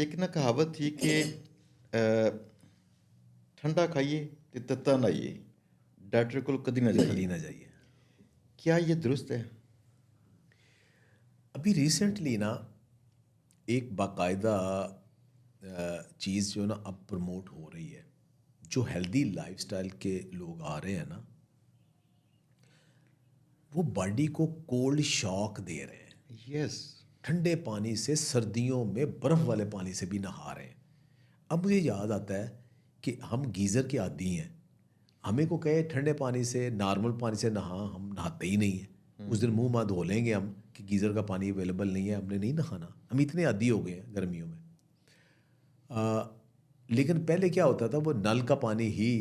एक ना कहावत थी कि ठंडा खाइए ते तत्ता नहाइए, डॉक्टर कोल कदी ना कदी जाइए। ना जाइए। क्या ये दुरुस्त है? अभी रिसेंटली ना एक बाकायदा चीज़ जो ना अब प्रमोट हो रही है, जो हेल्दी लाइफस्टाइल के लोग आ रहे हैं ना, वो बॉडी को कोल्ड शॉक दे रहे हैं। यस। ठंडे पानी से, सर्दियों में बर्फ़ वाले पानी से भी नहा रहे हैं। अब मुझे याद आता है कि हम गीज़र के आदी हैं। हमें को कहे ठंडे पानी से, नॉर्मल पानी से नहा, हम नहाते ही नहीं हैं। उस दिन मुँह माँ धो लेंगे हम कि गीज़र का पानी अवेलेबल नहीं है, हमने नहीं नहाना। हम इतने आदी हो गए हैं गर्मियों में। लेकिन पहले क्या होता था, वो नल का पानी ही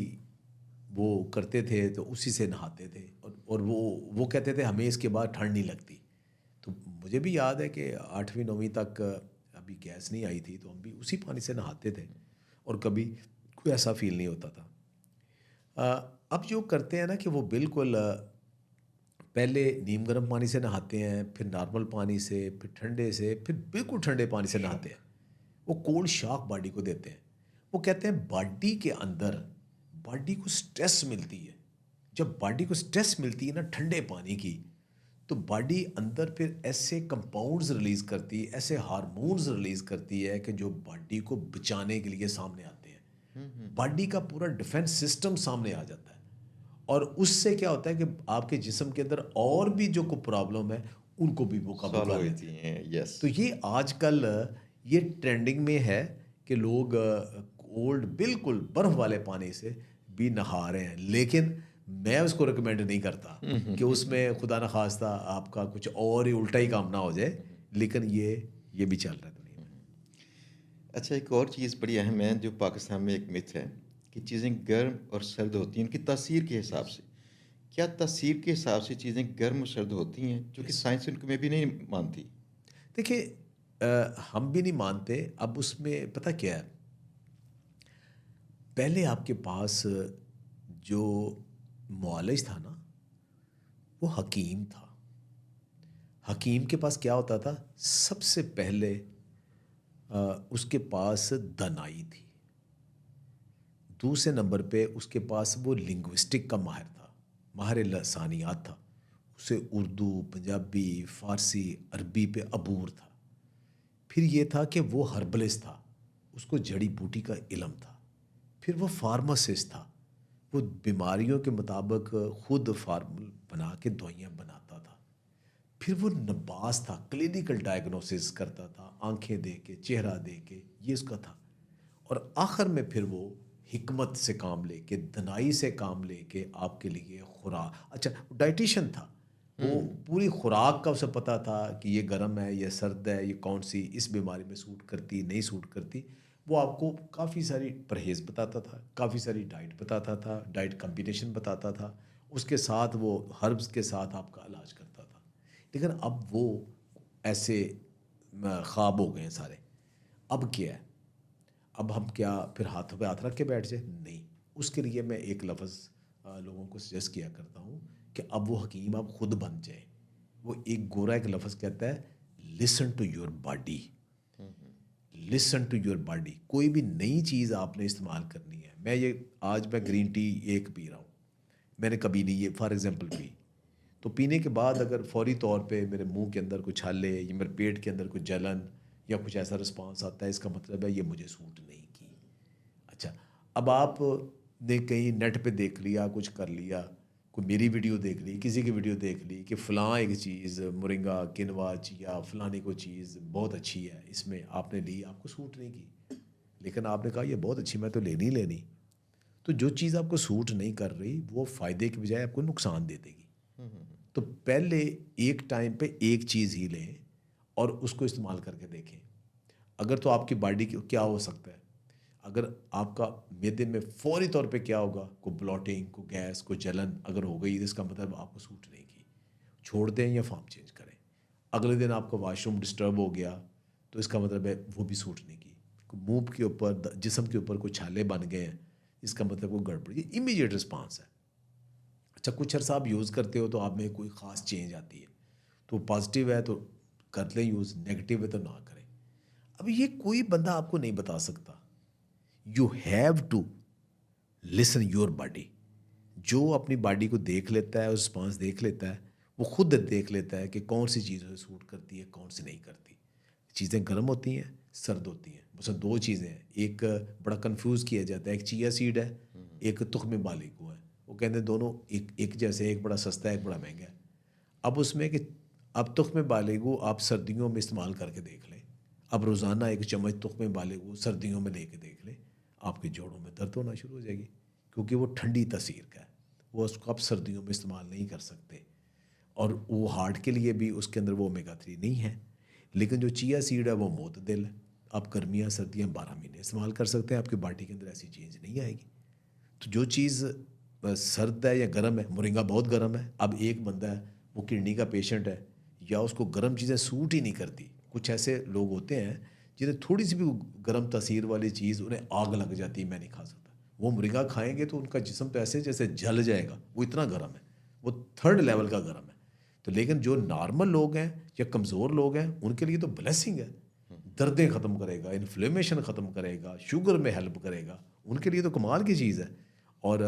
वो करते थे, तो उसी से नहाते थे। और वो कहते थे हमें इसके बाद ठंड नहीं लगती। तो मुझे भी याद है कि 8वीं 9वीं तक अभी गैस नहीं आई थी, तो हम भी उसी पानी से नहाते थे और कभी कोई ऐसा फ़ील नहीं होता था। अब जो करते हैं ना कि वो बिल्कुल पहले नीम गर्म पानी से नहाते हैं, फिर नॉर्मल पानी से, फिर ठंडे से, फिर बिल्कुल ठंडे पानी से नहाते हैं। वो कोल्ड शॉक बॉडी को देते हैं। वो कहते हैं बॉडी के अंदर बॉडी को स्ट्रेस मिलती है। जब बॉडी को स्ट्रेस मिलती है ना ठंडे पानी की, तो बॉडी अंदर फिर ऐसे कंपाउंड्स रिलीज़ करती है, ऐसे हार्मोन्स रिलीज़ करती है कि जो बॉडी को बचाने के लिए सामने आते हैं। बॉडी का पूरा डिफेंस सिस्टम सामने आ जाता है। और उससे क्या होता है कि आपके जिस्म के अंदर और भी जो कोई प्रॉब्लम है, उनको भी वो काबू सॉल्व कर हुई लेते थी। हैं। यस। तो ये आजकल ये ट्रेंडिंग में है कि लोग कोल्ड बिल्कुल बर्फ़ वाले पानी से भी नहा रहे हैं। लेकिन मैं उसको रिकमेंड नहीं करता कि उसमें खुदा न ख़ास्ता आपका कुछ और ही उल्टा ही काम ना हो जाए। लेकिन ये भी चल रहा है दुनिया में। अच्छा, एक और चीज़ बड़ी अहम है जो पाकिस्तान में एक मिथ है कि चीज़ें गर्म और सर्द होती हैं उनकी तासीर के हिसाब यस, से। क्या तासीर के हिसाब से चीज़ें गर्म और सर्द होती हैं? जो कि यस। साइंस उनको में भी नहीं मानती। देखिए, हम भी नहीं मानते। अब उसमें पता क्या है, पहले आपके पास जो मुआलिज था ना, वो हकीम था। हकीम के पास क्या होता था? सबसे पहले उसके पास दनाई थी। दूसरे नंबर पे उसके पास वो लिंग्विस्टिक का माहिर था, माहिर लसानियात था। उसे उर्दू, पंजाबी, फ़ारसी, अरबी पे अबूर था। फिर ये था कि वो हर्बलिस्ट था, उसको जड़ी बूटी का इल्म था। फिर वो फार्मासिस्ट था, वो बीमारियों के मुताबिक खुद फार्मूल बना के दवाइयाँ बनाता था। फिर वो नबास था, क्लिनिकल डायग्नोसिस करता था, आंखें दे के, चेहरा दे के, ये उसका था। और आखिर में फिर वो हिकमत से काम लेके, दनाई से काम लेके आपके लिए खुराक, अच्छा, डाइटिशियन था। वो हुँ। पूरी खुराक का उसे पता था कि ये गर्म है, ये सर्द है, ये कौन सी इस बीमारी में सूट करती, नहीं सूट करती। वो आपको काफ़ी सारी परहेज़ बताता था, काफ़ी सारी डाइट बताता था, डाइट कॉम्बिनेशन बताता था। उसके साथ वो हर्ब्स के साथ आपका इलाज करता था। लेकिन अब वो ऐसे ख्वाब हो गए हैं सारे। अब क्या है? अब हम क्या फिर हाथों पे हाथ रख के बैठ जाए? नहीं। उसके लिए मैं एक लफ़्ज़ लोगों को सजेस्ट किया करता हूँ कि अब वो हकीम आप खुद बन जाएँ। वो एक गोरा एक लफ़्ज़ कहता है, लिसन टू योर बॉडी, हुँ, हुँ। Listen to your body. कोई भी नई चीज़ आपने इस्तेमाल करनी है। आज मैं ग्रीन टी एक पी रहा हूँ। मैंने कभी नहीं ये फॉर एग्ज़ाम्पल पी। तो पीने के बाद अगर फ़ौरी तौर पे मेरे मुँह के अंदर कुछ छाले या मेरे पेट के अंदर कुछ जलन या कुछ ऐसा रिस्पॉन्स आता है, इसका मतलब है ये मुझे सूट नहीं की। अच्छा, अब आपने कहीं नेट पे देख लिया, कुछ कर लिया, कोई मेरी वीडियो देख ली, किसी की वीडियो देख ली कि फ़लाँ एक चीज़ मोरिंगा, किनवा, चिया, फ़लानी को चीज़ बहुत अच्छी है, इसमें आपने ली, आपको सूट नहीं की। लेकिन आपने कहा ये बहुत अच्छी, मैं तो लेनी ही लेनी। तो जो चीज़ आपको सूट नहीं कर रही, वो फ़ायदे की बजाय आपको नुकसान दे देगी। हुँ, हुँ, हुँ। तो पहले एक टाइम पे एक चीज़ ही लें और उसको इस्तेमाल करके देखें। अगर तो आपकी बॉडी को क्या हो सकता है? अगर आपका मैदे में फ़ौरी तौर पे क्या होगा? को ब्लॉटिंग, को गैस, को जलन अगर हो गई, तो इसका मतलब आपको सूट नहीं की। छोड़ दें या फ़ॉर्म चेंज करें। अगले दिन आपका वॉशरूम डिस्टर्ब हो गया, तो इसका मतलब है वो भी सूट नहीं की। मुँह के ऊपर जिस्म के ऊपर कुछ छाले बन गए हैं, इसका मतलब वो गड़बड़, ये इमीडिएट रिस्पॉन्स है। अच्छा, कुछ अर्सा आप यूज़ करते हो तो आप में कोई ख़ास चेंज आती है, तो पॉजिटिव है तो कर लें यूज़, नेगेटिव है तो ना करें। अब ये कोई बंदा आपको नहीं बता सकता। You have to listen your body. जो अपनी बॉडी को देख लेता है, रिस्पॉन्स देख लेता है, वो खुद देख लेता है कि कौन सी चीज़ उसे सूट करती है, कौन सी नहीं करती। चीज़ें गर्म होती हैं, सर्द होती हैं, बस दो चीज़ें हैं। एक बड़ा कंफ्यूज किया जाता है, एक चिया सीड है, एक तुख्म बालिगो है। वो कहते हैं दोनों एक जैसे, एक बड़ा सस्ता है, एक बड़ा महंगा है। अब उसमें कि अब तुख्म बालिगो आप सर्दियों में इस्तेमाल करके देख लें, अब रोज़ाना एक चम्मच तुख्म बालिगो सर्दियों में लेके देख लें, आपके जोड़ों में दर्द होना शुरू हो जाएगी, क्योंकि वो ठंडी तासीर का है। वो उसको आप सर्दियों में इस्तेमाल नहीं कर सकते, और वो हार्ट के लिए भी उसके अंदर वो ओमेगा 3 नहीं है। लेकिन जो चिया सीड है वो मोतदिल है, आप गर्मियाँ सर्दियाँ 12 महीने इस्तेमाल कर सकते हैं, आपकी बॉडी के अंदर ऐसी चेंज नहीं आएगी। तो जो चीज़ सर्द है या गर्म है, मोरिंगा बहुत गर्म है। अब एक बंदा है, वो किडनी का पेशेंट है, या उसको गर्म चीज़ें सूट ही नहीं करती। कुछ ऐसे लोग होते हैं जिन्हें थोड़ी सी भी गर्म तासीर वाली चीज़, उन्हें आग लग जाती है, मैं नहीं खा सकता। वो मुर्गा खाएंगे तो उनका जिस्म पे ऐसे जैसे जल जाएगा, वो इतना गर्म है, वो 3rd लेवल का गर्म है। तो लेकिन जो नॉर्मल लोग हैं या कमज़ोर लोग हैं, उनके लिए तो ब्लेसिंग है। दर्दें ख़त्म करेगा, इन्फ्लेमेशन ख़त्म करेगा, शुगर में हेल्प करेगा, उनके लिए तो कमाल की चीज़ है। और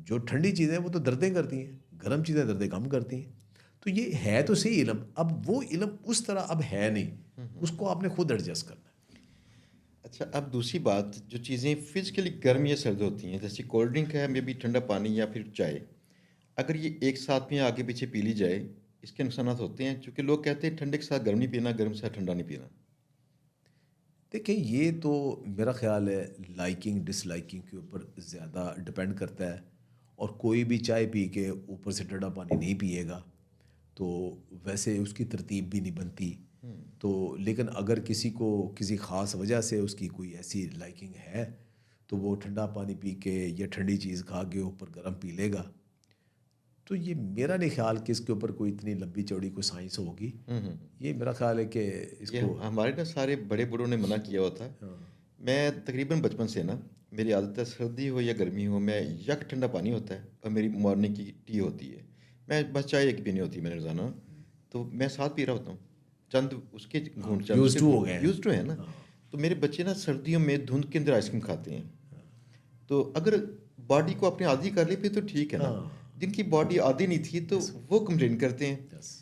जो ठंडी चीज़ें वो तो दर्दें करती हैं, गर्म चीज़ें दर्दें कम करती हैं। तो ये है तो सही इल्म, अब वो इल्म उस तरह अब है नहीं, उसको आपने खुद एडजस्ट करना है। अच्छा, अब दूसरी बात, जो चीज़ें फिज़िकली गर्म या सर्द होती हैं, जैसे कोल्ड ड्रिंक है, मे बी ठंडा पानी या फिर चाय, अगर ये एक साथ में आगे पीछे पी ली जाए, इसके नुकसानात होते हैं, क्योंकि लोग कहते हैं ठंडे के साथ गर्म नहीं पीना, गर्म के साथ ठंडा नहीं पीना। देखिए, ये तो मेरा ख़्याल है लाइकिंग डिसलाइकिंग के ऊपर ज़्यादा डिपेंड करता है। और कोई भी चाय पी के ऊपर से ठंडा पानी नहीं पिएगा, तो वैसे उसकी तरतीब भी नहीं बनती। तो लेकिन अगर किसी को किसी ख़ास वजह से उसकी कोई ऐसी लाइकिंग है, तो वो ठंडा पानी पी के या ठंडी चीज़ खा के ऊपर गर्म पी लेगा। तो ये मेरा नहीं ख्याल कि इसके ऊपर कोई इतनी लंबी चौड़ी कोई साइंस होगी। ये मेरा ख्याल है कि ये इसको हमारे ना सारे बड़े बूढ़ों ने मना किया हुआ था। हाँ, मैं तकरीबन बचपन से ना, मेरी आदत है सर्दी हो या गर्मी हो, मैं यक ठंडा पानी होता है और मेरी मॉर्निंग की टी होती है। मैं बस चाय एक पीनी होती है मैंने रोज़ाना, तो मैं साथ पी रहा होता हूँ। चंद उसके घूंट, चंद यूज उसके टू हो घूंट, गए हैं। यूज़ टू है ना। हाँ, तो मेरे बच्चे ना सर्दियों में धुंध के अंदर आइसक्रीम खाते हैं। तो अगर बॉडी को अपने आदी कर ली फिर तो ठीक है ना। हाँ, जिनकी बॉडी आदी नहीं थी तो यस, वो कंप्लेन करते हैं। यस।